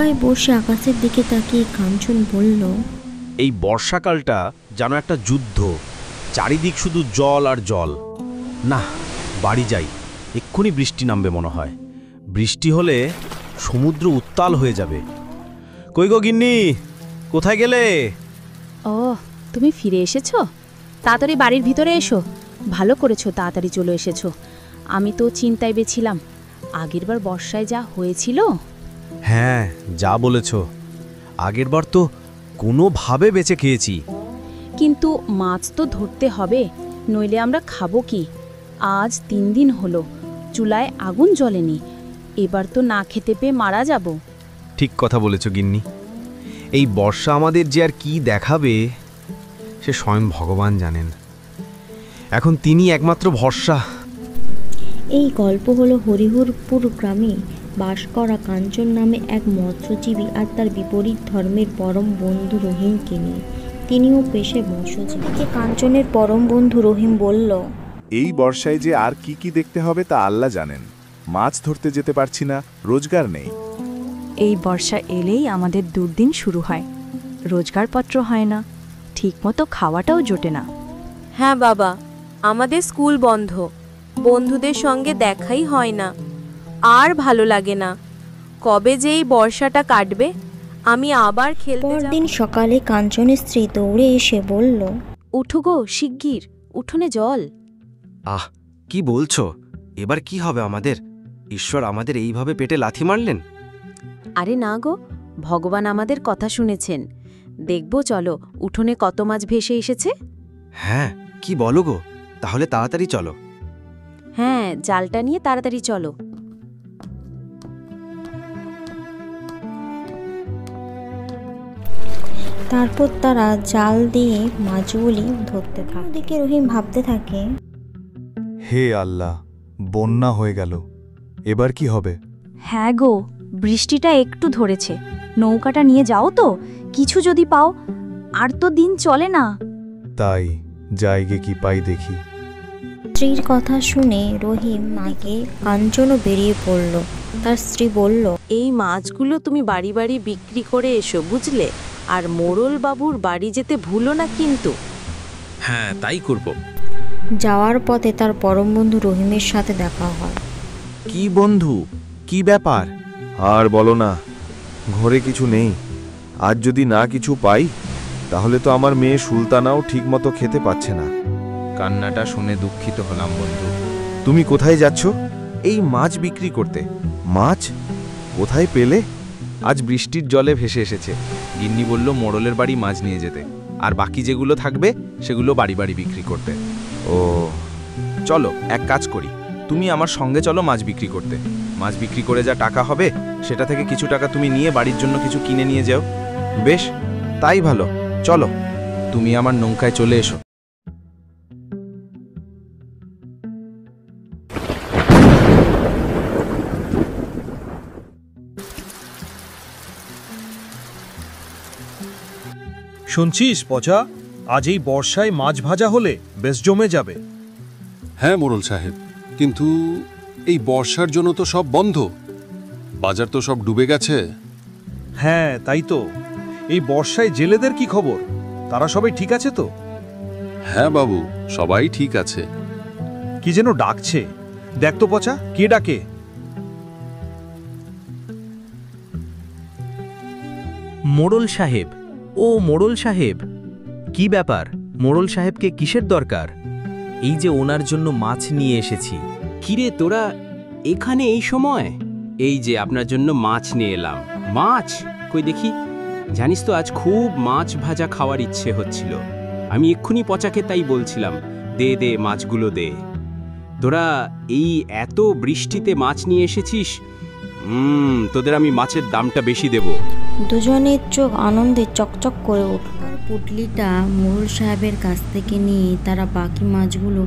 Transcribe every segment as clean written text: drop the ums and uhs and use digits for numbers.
চুলায় বসে আকাশের দিকে তাকিয়ে কাঞ্চন বলল, এই বর্ষাকালটা যেন একটা যুদ্ধ, চারিদিক শুধু জল আর জল। না, বাড়ি যাই, এক্ষুনি বৃষ্টি নামবে মনে হয়। বৃষ্টি হলে সমুদ্র উত্তাল হয়ে যাবে। কই গো গিন্নি, কোথায় গেলে? ও, তুমি ফিরে এসেছো? তাড়াতাড়ি বাড়ির ভিতরে এসো। ভালো করেছো তাড়াতাড়ি চলে এসেছো। আমি তো চিন্তায় বেছিলাম, আগেরবার বর্ষায় যা হয়েছিল। হ্যাঁ, যা বলেছ, আগেরবার তো কোনোভাবে বেঁচে খেয়েছি। কিন্তু মাছ তো ধরতে হবে, নইলে আমরা খাবো কি? আজ 3 দিন হলো চুলায় আগুন জ্বলেনি, এবার তো না খেতে পেয়ে মারা যাব। ঠিক কথা বলেছ গিন্নি। এই বর্ষা আমাদের যে আর কি দেখাবে সে স্বয়ং ভগবান জানেন। এখন তিনি একমাত্র ভরসা। এই গল্প হলো হরিহরপুর গ্রামে বাস করা কাঞ্চন নামে এক মৎস্যজীবী আর তার বিপরীত ধর্মের পরম বন্ধু রহিমকে নিয়ে। তিনিও পেশে মৎস্যজীবী। কাঞ্চনের পরম বন্ধু রহিম বলল, এই বর্ষায় যে আর কি কি দেখতে হবে তা আল্লাহ জানেন। মাছ ধরতে যেতে পারছি না, রোজগার নেই। এই বর্ষা এলেই আমাদের দুর্দিন শুরু হয়, রোজগারপত্র হয় না, ঠিকমতো খাওয়াটাও জোটে না। হ্যাঁ বাবা, আমাদের স্কুল বন্ধ, বন্ধুদের সঙ্গে দেখাই হয় না, আর ভালো লাগে না। কবে যে এই বর্ষাটা কাটবে, আমি আবার খেলতে যাব। পরদিন সকালে কাঞ্চনের স্ত্রী দৌড়ে এসে বলল, উঠো গো শিগগির, উঠোনে জল। আহ, কি বলছো? এবার কি হবে আমাদের? ঈশ্বর আমাদের এইভাবে পেটে লাথি মারলেন? আরে না গো, ভগবান আমাদের কথা শুনেছেন। দেখবো চলো উঠোনে কত মাছ ভেসে এসেছে। হ্যাঁ, কি বলো গো? তাহলে তাড়াতাড়ি চলো। হ্যাঁ, জালটা নিয়ে তাড়াতাড়ি চলো। তারপর তারা জাল দিয়ে মাছগুলি ধরতে থাকে। ওদিকে রহিম ভাবতে থাকে, হে আল্লাহ, বন্যা হয়ে গেল, এবার কি হবে? হ্যাঁ গো, বৃষ্টিটা একটু ধরেছে, নৌকাটা নিয়ে যাও তো, কিছু যদি পাও। আর তো দিন চলে না। তাই জায়গে কি পাই দেখি। স্ত্রীর কথা শুনে রহিম মাকে কাঞ্চনও বেরিয়ে পড়ল। তার স্ত্রী বলল, এই মাছগুলো তুমি বাড়ি বাড়ি বিক্রি করে এসো, বুঝলে? আর মোড়ল বাবুর বাড়ি যেতে ভুলো না কিন্তু। হ্যাঁ, তাই করব। যাওয়ার পথে তার পরম বন্ধু রহিমের সাথে দেখা হয়। কি বন্ধু, কি ব্যাপার? আর বলো না, ঘরে কিছু নেই। আজ যদি না কিছু পাই, তাহলে তো আমার মেয়ে সুলতানাও ঠিকমতো খেতে পাচ্ছে না। কান্নাটা শুনে দুঃখিত হলাম বন্ধু। তুমি কোথায় যাচ্ছ? এই মাছ বিক্রি করতে। মাছ কোথায় পেলে? আজ বৃষ্টির জলে ভেসে এসেছে। গিন্নি বলল মোড়লের বাড়ি মাছ নিয়ে যেতে, আর বাকি যেগুলো থাকবে সেগুলো বাড়ি বাড়ি বিক্রি করতে। ও, চলো এক কাজ করি, তুমি আমার সঙ্গে চলো মাছ বিক্রি করতে। মাছ বিক্রি করে যা টাকা হবে সেটা থেকে কিছু টাকা তুমি নিয়ে বাড়ির জন্য কিছু কিনে নিয়ে যাও। বেশ, তাই ভালো, চলো তুমি আমার নৌকায় চলে এসো। শুনছিস পচা, আজ এই বর্ষায় মাছ ভাজা হলে বেশ জমে যাবে। হ্যাঁ মোড়ল সাহেব, কিন্তু এই বর্ষার জন্য তো সব বন্ধ, বাজার তো সব ডুবে গেছে। হ্যাঁ তাই তো, এই বর্ষায় জেলেদের কি খবর? তারা সবাই ঠিক আছে তো? হ্যাঁ বাবু, সবাই ঠিক আছে। কি যেন ডাকছে, দেখ তো পচা, কে ডাকে? মোড়ল সাহেব, ও মোড়ল সাহেব, কি ব্যাপার? মোড়ল সাহেবকে কিসের দরকার? এই যে ওনার জন্য মাছ নিয়ে এসেছি। কিরে তোরা এখানে এই সময়? এই যে আপনার জন্য মাছ নিয়ে এলাম। মাছ কই দেখি। জানিস তো আজ খুব মাছ ভাজা খাওয়ার ইচ্ছে হচ্ছিল। আমি এক্ষুনি পচাকে তাই বলছিলাম, দে দে মাছগুলো দে। তোরা এই এত বৃষ্টিতে মাছ নিয়ে এসেছিস, তোদের আমি মাছের দামটা বেশি দেব। দুজনের চোখ আনন্দে চকচক করে উঠল। পুটলিটা মোড়ল সাহেবের কাছ থেকে নিয়ে তারা বাকি মাছগুলো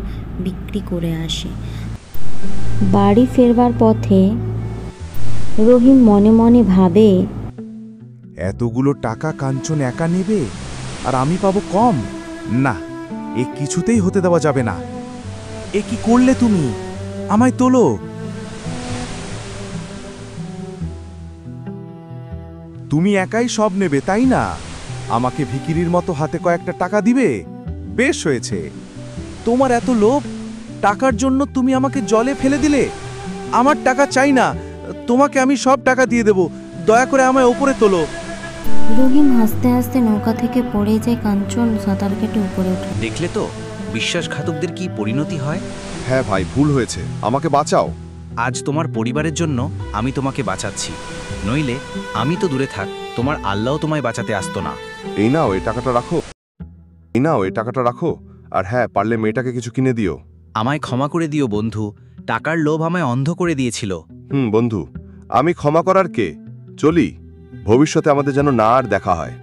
বিক্রি করে আসে। বাড়ি ফেরবার পথে রহিম মনে মনে ভাবে, এতগুলো টাকা কাঞ্চন একা নেবে আর আমি পাবো কম? না, এ কিছুতেই হতে দেওয়া যাবে না। এ কি করলে তুমি? আমায় তোলো। তুমি একাই সব নেবে তাই না? আমাকে ভিখিরির মতো হাতে কয়েকটা টাকা দিবে? বেশ হয়েছে। তোমার এত লোভ, টাকার জন্য তুমি আমাকে জলে ফেলে দিলে। আমার টাকা চাই না, তোমাকে আমি সব টাকা দিয়ে দেব, দয়া করে আমায় ওপরে তোলো। রহিম হাসতে হাসতে নৌকা থেকে পড়ে যায়। কাঞ্চন সাঁতার কেটে উপরে ওঠে। দেখলে তো বিশ্বাসঘাতকদের কি পরিণতি হয়। হ্যাঁ ভাই, ভুল হয়েছে, আমাকে বাঁচাও। আজ তোমার পরিবারের জন্য আমি তোমাকে বাঁচাচ্ছি, নইলে আমি তো দূরে থাক, তোমার আল্লাহও তোমায় বাঁচাতে আসতো না। এই নাও, এই টাকাটা রাখো। এই নাও, এই টাকাটা রাখো। আর হ্যাঁ, পারলে মেয়েটাকে কিছু কিনে দিও। আমায় ক্ষমা করে দিও বন্ধু, টাকার লোভ আমায় অন্ধ করে দিয়েছিল। বন্ধু, আমি ক্ষমা করার কে? চলি, ভবিষ্যতে আমাদের যেন না আর দেখা হয়।